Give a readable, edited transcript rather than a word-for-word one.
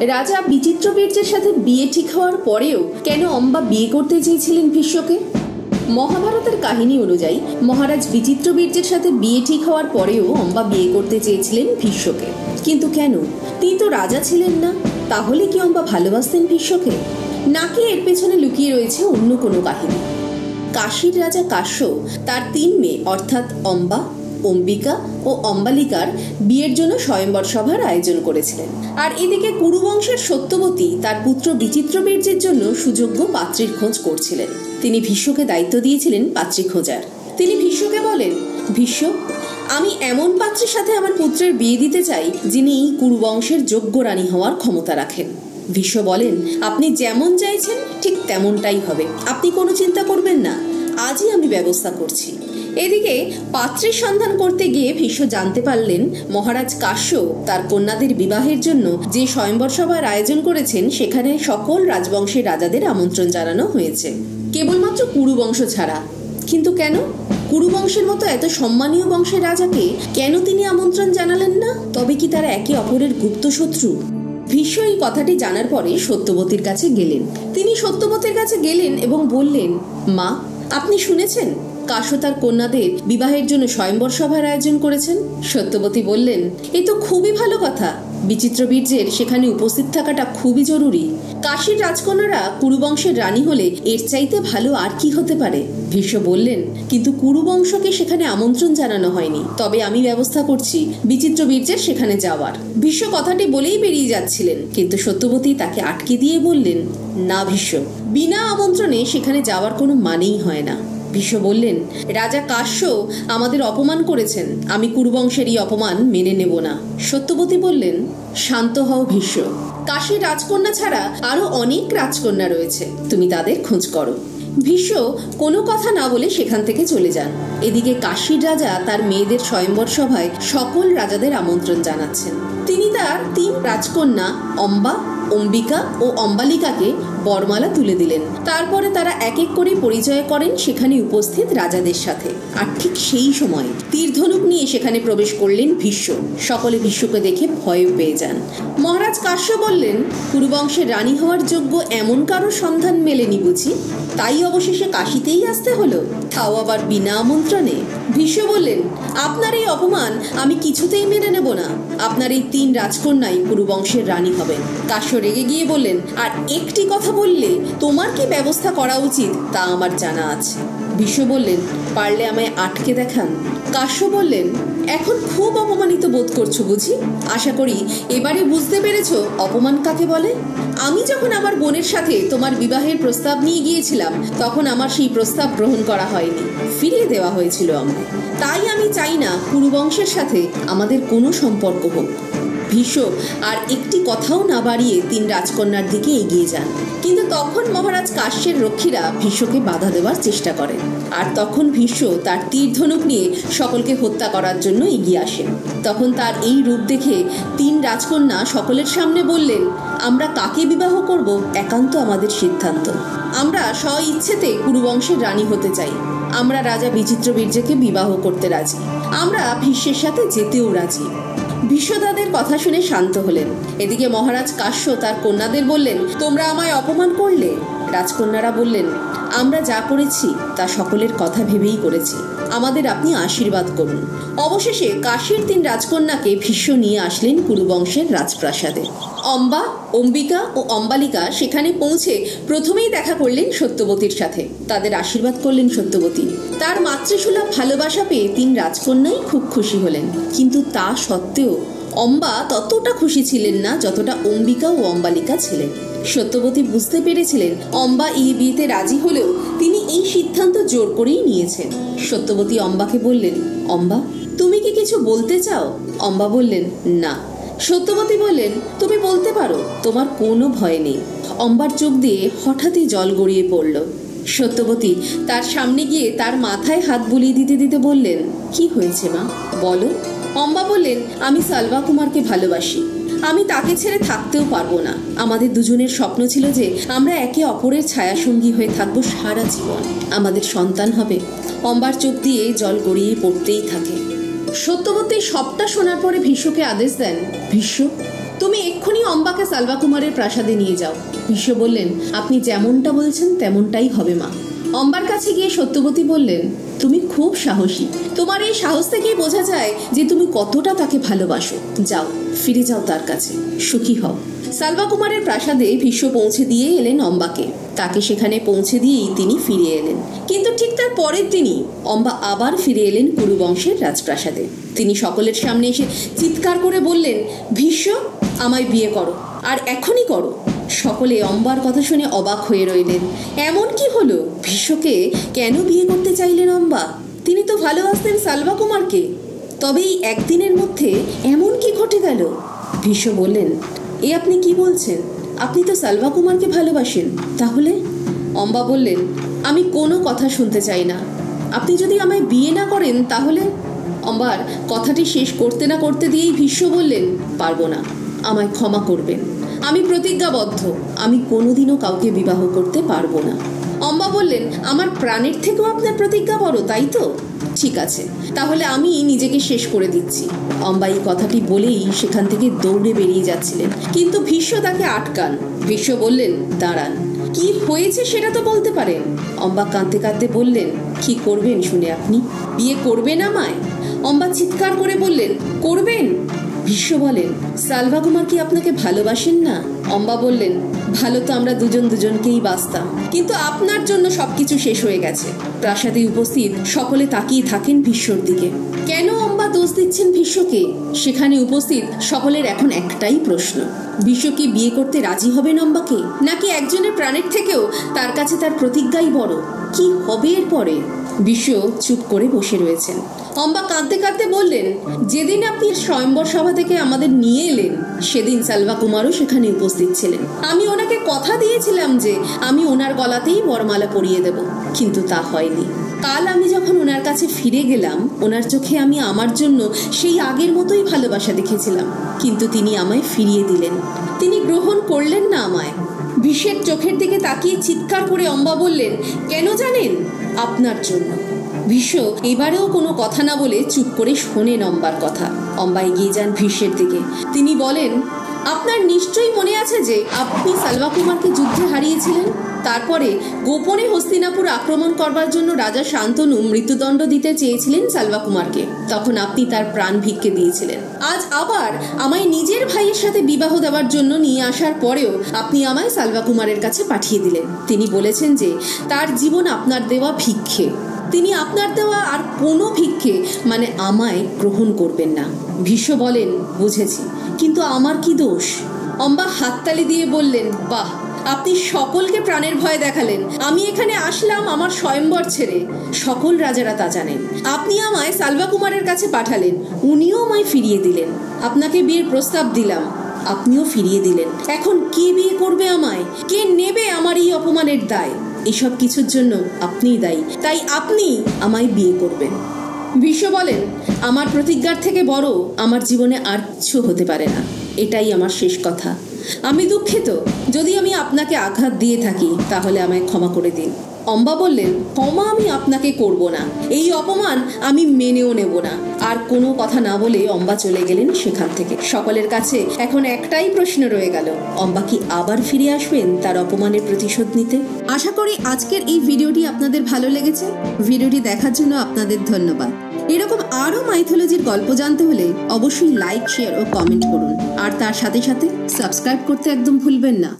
রাজা বিচিত্রবীর্যের সাথে বিয়ে ঠিক হওয়ার পরেও কেন অম্বা বিয়ে করতে চেয়েছিলেন ভীষ্মকে? মহাভারতের কাহিনী অনুযায়ী মহারাজ বিচিত্রবীর্যের সাথে বিয়ে ঠিক হওয়ার পরেও অম্বা বিয়ে করতে চেয়েছিলেন ভীষ্মকে। কিন্তু কেন? তিনি তো রাজা ছিলেন না। তাহলে কি অম্বা ভালোবাসতেন ভীষ্মকে, নাকি এর পেছনে লুকিয়ে রয়েছে অন্য কোনো কাহিনী? কাশীর রাজা কাশ্য তার 3 মেয়ে অর্থাৎ অম্বা, অম্বিকা ও অম্বালিকার বিয়ের জন্য স্বয়ম্বর সভার আয়োজন করেছিলেন। আর এদিকে কুরুবংশের সত্যবতী তার পুত্র বিচিত্রবীর্যের জন্য সুযোগ্য পাত্রীর খোঁজ করছিলেন। তিনি ভীষ্মকে দায়িত্ব দিয়েছিলেন পাত্রী খোঁজার। তিনি ভীষ্মকে বলেন, ভীষ্ম, আমি এমন পাত্রীর সাথে আমার পুত্রের বিয়ে দিতে চাই যিনি কুরুবংশের যোগ্য রানী হওয়ার ক্ষমতা রাখেন। ভীষ্ম বলেন, আপনি যেমন চাইছেন ঠিক তেমনটাই হবে, আপনি কোনো চিন্তা করবেন না, আজই আমি ব্যবস্থা করছি। এদিকে পাত্রীর সন্ধান করতে গিয়ে ভীষ্ম জানতে পারলেন মহারাজ কাশ্য তার কন্যাদের বিবাহের জন্য যে স্বয়ম্বর সভার আয়োজন করেছেন সেখানে সকল রাজবংশের রাজাদের আমন্ত্রণ জানানো হয়েছে, কেবলমাত্র কুরুবংশ ছাড়া। কিন্তু কেন? কুরুবংশের মতো এত সম্মানীয় বংশের রাজাকে কেন তিনি আমন্ত্রণ জানালেন না? তবে কি তারা একে অপরের গুপ্ত শত্রু? ভীষ্ম এই কথাটি জানার পরে সত্যবতীর কাছে গেলেন। তিনি সত্যবতীর কাছে গেলেন এবং বললেন, মা, আপনি শুনেছেন কাশ্য তার কন্যাদের বিবাহের জন্য স্বয়ম্বর সভার আয়োজন করেছেন? সত্যবতী বললেন, এ তো খুবই ভালো কথা। বিচিত্রবীর্যের সেখানে উপস্থিত থাকাটা খুবই জরুরি। কাশীর রাজকন্যারা কুরুবংশের রানী হলে এর চাইতে ভালো আর কি হতে পারে? ভীষ্ম বললেন, কিন্তু কুরুবংশকে সেখানে আমন্ত্রণ জানানো হয়নি, তবে আমি ব্যবস্থা করছি বিচিত্রবীর্যের সেখানে যাওয়ার। ভীষ্ম কথাটি বলেই বেরিয়ে যাচ্ছিলেন, কিন্তু সত্যবতী তাকে আটকে দিয়ে বললেন, না ভীষ্ম, বিনা আমন্ত্রণে সেখানে যাওয়ার কোনো মানেই হয় না। ভীষ্ম বললেন, রাজা কাশ্য আমাদের অপমান করেছেন, আমি কুরুবংশের এই অপমান মেনে নেব না। সত্যবতী বললেন, শান্ত হও ভীষ্ম, কাশীর রাজকন্যা ছাড়া আরো অনেক রাজকন্যা রয়েছে, তুমি তাদের খোঁজ করো। ভীষ্ম কোনো কথা না বলে সেখান থেকে চলে যান। এদিকে কাশীর রাজা তার মেয়েদের স্বয়ম্বর সভায় সকল রাজাদের আমন্ত্রণ জানাচ্ছেন। তিনি তার 3 রাজকন্যা অম্বা, অম্বিকা ও অম্বালিকাকে বরমালা তুলে দিলেন। তারপরে তারা এক এক করে পরিচয় করেন সেখানে উপস্থিত রাজাদের সাথে। আর ঠিক সেই সময় তীরধনুক নিয়ে সেখানে প্রবেশ করলেন ভীষ্ম। সকলে ভীষ্মকে দেখে ভয় পেয়ে যান। মহারাজ কাশ্য বললেন, কুরুবংশের রানী হওয়ার যোগ্য এমন কারোর সন্ধান মেলেনি বুঝি, তাই অবশেষে কাশীতেই আসতে হলো, তাও আবার বিনা আমন্ত্রণে। ভীষ্ম বললেন, আপনার এই অপমান আমি কিছুতেই মেনে নেব না। আপনার এই 3 রাজকন্যাই কুরুবংশের রানী হবেন। কাশ্য রেগে গিয়ে বললেন, আর একটি কথা বললে তোমার কি ব্যবস্থা করা উচিত তা আমার জানা আছে। ভীষ্ম বললেন, পারলে আমায় আটকে দেখান। কাশ্য বললেন, এখন খুব অপমানিত বোধ করছো বুঝি? আশা করি এবারে বুঝতে পেরেছো অপমান কাকে বলে। আমি যখন আমার বোনের সাথে তোমার বিবাহের প্রস্তাব নিয়ে গিয়েছিলাম তখন আমার সেই প্রস্তাব গ্রহণ করা হয়নি, ফিরিয়ে দেওয়া হয়েছিল আমায়। তাই আমি চাই না কুরুবংশের সাথে আমাদের কোনো সম্পর্ক হোক। ভীষ্ম আর একটি কথাও না বাড়িয়ে 3 রাজকন্যার দিকে এগিয়ে যান। কিন্তু তখন মহারাজ কাশ্যের রক্ষীরা ভীষ্মকে বাধা দেওয়ার চেষ্টা করেন। আর তখন ভীষ্ম তার তীরধনুক নিয়ে সকলকে হত্যা করার জন্য এগিয়ে আসেন। তখন তার এই রূপ দেখে 3 রাজকন্যা সকলের সামনে বললেন, আমরা কাকে বিবাহ করব একান্ত আমাদের সিদ্ধান্ত। আমরা স্ব ইচ্ছেতে কুরুবংশের রানী হতে চাই। আমরা রাজা বিচিত্রবীর্যকে বিবাহ করতে রাজি। আমরা ভীষ্মের সাথে যেতেও রাজি। ভীষ্ম তাদের কথা শুনে শান্ত হলেন। এদিকে মহারাজ কাশ্য তার কন্যাদের বললেন, তোমরা আমায় অপমান করলে। রাজকন্যারা বললেন, আমরা যা করেছি তা সকলের কথা ভেবেই করেছি, আমাদের আপনি আশীর্বাদ করুন। অবশেষে কাশীর 3 রাজকন্যাকে ভীষ্ম নিয়ে আসলেন কুরুবংশের রাজপ্রাসাদে। অম্বা, অম্বিকা ও অম্বালিকা সেখানে পৌঁছে প্রথমেই দেখা করলেন সত্যবতীর সাথে। তাদের আশীর্বাদ করলেন সত্যবতী। তার মাতৃসুলভ ভালোবাসা পেয়ে 3 রাজকন্যাই খুব খুশি হলেন। কিন্তু তা সত্ত্বেও অম্বা ততটা খুশি ছিলেন না যতটা অম্বিকা ও অম্বালিকা ছিলেন। সত্যবতী বুঝতে পেরেছিলেন অম্বা এই বিয়েতে রাজি হলেও তিনি এই সিদ্ধান্ত জোর করেই নিয়েছেন। সত্যবতী অম্বাকে বললেন, অম্বা, তুমি কি কিছু বলতে চাও? অম্বা বললেন, না। সত্যবতী বললেন, তুমি বলতে পারো, তোমার কোনো ভয় নেই। অম্বার চোখ দিয়ে হঠাৎই জল গড়িয়ে পড়ল। সত্যবতী তার সামনে গিয়ে তার মাথায় হাত বুলিয়ে দিতে দিতে বললেন, কি হয়েছে মা, বলো। অম্বা বললেন, আমি সালভা কুমারকে ভালোবাসি। আমি তাকে ছেড়ে থাকতেও পারবো না। আমাদের দুজনের স্বপ্ন ছিল যে আমরা একে অপরের ছায়াসঙ্গী হয়ে থাকবো সারা জীবন। আমাদের সন্তান হবে। অম্বার চোখ দিয়ে জল গড়িয়ে পড়তেই থাকে। সত্যবতী সবটা শোনার পরে ভীষ্মকে আদেশ দেন, ভীষ্ম, তুমি এক্ষুনি অম্বাকে সালভাকুমারের প্রাসাদে নিয়ে যাও। ভীষ্ম বললেন, আপনি যেমনটা বলছেন তেমনটাই হবে মা। অম্বার কাছে গিয়ে সত্যবতী বললেন, তুমি খুব সাহসী। তোমার এই সাহস থেকেই বোঝা যায় যে তুমি কতটা তাকে ভালোবাসো। যাও, ফিরে যাও তার কাছে, সুখী হও। সালভাকুমারের প্রাসাদে ভীষ্ম পৌঁছে দিয়ে এলেন অম্বাকে। তাকে সেখানে পৌঁছে দিয়েই তিনি ফিরে এলেন। কিন্তু ঠিক তার পরের দিনই অম্বা আবার ফিরে এলেন কুরুবংশের রাজপ্রাসাদে। তিনি সকলের সামনে এসে চিৎকার করে বললেন, ভীষ্ম, আমায় বিয়ে করো, আর এখনই করো। সকলে অম্বার কথা শুনে অবাক হয়ে রইলেন। এমন কি হলো? ভীষ্মকে কেন বিয়ে করতে চাইলেন অম্বা? তিনি তো ভালোবাসতেন সালভাকুমারকে। তবে এই একদিনের মধ্যে এমন কি ঘটে গেল? ভীষ্ম বললেন, এ আপনি কি বলছেন? আপনি তো সালভাকুমারকে ভালোবাসেন। তাহলে? অম্বা বললেন, আমি কোনো কথা শুনতে চাই না। আপনি যদি আমায় বিয়ে না করেন তাহলে? অম্বার কথাটি শেষ করতে না করতে দিয়েই ভীষ্ম বললেন, পারবো না, আমায় ক্ষমা করবেন। আমি প্রতিজ্ঞাবদ্ধ, আমি কোনোদিনও কাউকে বিবাহ করতে পারবো না। অম্বা বললেন, আমার প্রাণের থেকেও আপনার প্রতিজ্ঞা বড়, তাই তো? ঠিক আছে, তাহলে আমি নিজেকে শেষ করে দিচ্ছি। অম্বা এই কথাটি বলেই সেখান থেকে দৌড়ে বেরিয়ে যাচ্ছিলেন, কিন্তু ভীষ্ম তাকে আটকান। ভীষ্ম বললেন, দাঁড়ান, কি হয়েছে সেটা তো বলতে পারেন। অম্বা কাঁদতে কাঁদতে বললেন, কি করবেন শুনে আপনি? বিয়ে করবেন আমায়? অম্বা চিৎকার করে বললেন, করবেন? ভীষ্ম বলেন, সালভাকুমার কি আপনাকে ভালোবাসেন না? অম্বা বললেন, ভালো তো আমরা দুজন দুজনকেই বাসতাম, কিন্তু আপনার জন্য সবকিছু শেষ হয়ে গেছে। প্রাসাদে উপস্থিত সকলে তাকিয়ে থাকেন ভীষ্মর দিকে। কেন অম্বা দোষ দিচ্ছেন ভীষ্মকে? সেখানে উপস্থিত সকলের এখন একটাই প্রশ্ন, ভীষ্ম কি বিয়ে করতে রাজি হবেন অম্বাকে, নাকি একজনের প্রাণের থেকেও তার কাছে তার প্রতিজ্ঞাই বড়? কি হবে এরপরে? ভীষ্ম চুপ করে বসে রয়েছেন। অম্বা কাঁদতে কাঁদতে বললেন, যেদিন আপনি স্বয়ম্বর সভা থেকে আমাদের নিয়ে এলেন সেদিন সালভাকুমারও সেখানে উপস্থিত ছিলেন। আমি ওনাকে কথা দিয়েছিলাম যে আমি ওনার গলাতেই বরমালা পরিয়ে দেব, কিন্তু তা হয়নি। কাল আমি যখন ওনার কাছে ফিরে গেলাম, ওনার চোখে আমি আমার জন্য সেই আগের মতোই ভালোবাসা দেখেছিলাম, কিন্তু তিনি আমায় ফিরিয়ে দিলেন। তিনি গ্রহণ করলেন না আমায়। ভীষ্মের চোখের দিকে তাকিয়ে চিৎকার করে অম্বা বললেন, কেন জানেন? আপনার জন্য। ভীষ্ম এবারেও কোনো কথা না বলে চুপ করে শোনেন অম্বার কথা। অম্বা এগিয়ে যান ভীষ্মের দিকে। তিনি বলেন, আপনার নিশ্চয়ই মনে আছে যে আপনি সালভাকুমারকে যুদ্ধে হারিয়েছিলেন। তারপরে গোপনে হস্তিনাপুর আক্রমণ করবার জন্য রাজা শান্তনু মৃত্যুদণ্ড দিতে চেয়েছিলেন সালভাকুমারকে। তখন আপনি তার প্রাণ ভিক্ষে দিয়েছিলেন। আজ আবার আমায় নিজের ভাইয়ের সাথে বিবাহ দেওয়ার জন্য নিয়ে আসার পরেও আপনি আমায় সালভাকুমারের কাছে পাঠিয়ে দিলেন। তিনি বলেছেন যে তার জীবন আপনার দেওয়া ভিক্ষে। তিনি আপনার দেওয়া আর কোনো ভিক্ষে মানে আমায় গ্রহণ করবেন না। ভীষ্ম বলেন, বুঝেছি, কিন্তু আমার কি দোষ? অম্বা হাততালি দিয়ে বললেন, বাহ, আপনি সকলকে প্রাণের ভয় দেখালেন। আমি এখানে আসলাম আমার স্বয়ম্বর ছেড়ে, সকল রাজারা তা জানেন। আপনি আমায় সালভাকুমারের কাছে পাঠালেন, উনিও আমায় ফিরিয়ে দিলেন। আপনাকে বিয়ের প্রস্তাব দিলাম, আপনিও ফিরিয়ে দিলেন। এখন কে বিয়ে করবে আমায়? কে নেবে আমার এই অপমানের দায়? এসব কিছুর জন্য আপনিই দায়ী, তাই আপনি আমায় বিয়ে করবেন। ভীষ্ম বলেন, আমার প্রতিজ্ঞার থেকে বড় আমার জীবনে আর কিছু হতে পারে না। এটাই আমার শেষ কথা। আমি দুঃখিত যদি আমি আপনাকে আঘাত দিয়ে থাকি, তাহলে আমায় ক্ষমা করে দিন। অম্বা বললেন, ক্ষমা আমি আপনাকে করব না, এই অপমান আমি মেনেও নেব না। আর কোনো কথা না বলে অম্বা চলে গেলেন সেখান থেকে। সকলের কাছে এখন একটাই প্রশ্ন রয়ে গেল, অম্বা কি আবার ফিরে আসবেন তার অপমানের প্রতিশোধ নিতে? আশা করি আজকের এই ভিডিওটি আপনাদের ভালো লেগেছে। ভিডিওটি দেখার জন্য আপনাদের ধন্যবাদ। এরকম আরো মাইথোলজির গল্প জানতে হলে অবশ্যই লাইক, শেয়ার ও কমেন্ট করুন, আর তার সাথে সাথে সাবস্ক্রাইব করতে একদম ভুলবেন না।